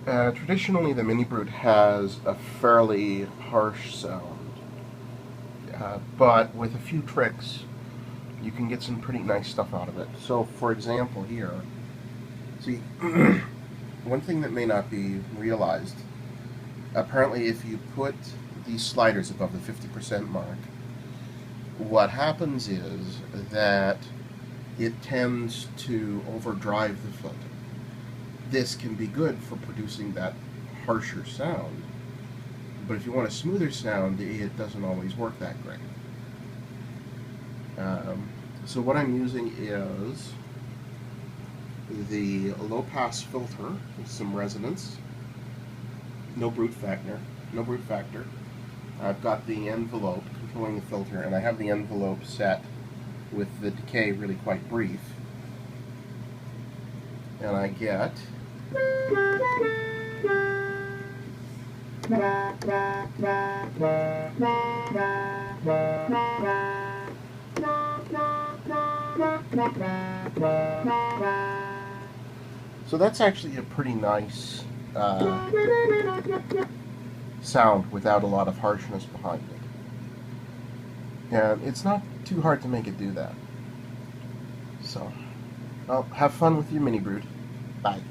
Traditionally, the Minibrute has a fairly harsh sound, but with a few tricks, you can get some pretty nice stuff out of it. So, for example, here, see, one thing that may not be realized, apparently if you put these sliders above the 50% mark, what happens is that it tends to overdrive the filter. This can be good for producing that harsher sound, but if you want a smoother sound, it doesn't always work that great. So what I'm using is the low-pass filter with some resonance, no brute factor. I've got the envelope controlling the filter, and I have the envelope set with the decay really quite brief, and I get so that's actually a pretty nice sound without a lot of harshness behind it. And it's not too hard to make it do that. So, well, have fun with your Minibrute. Bye.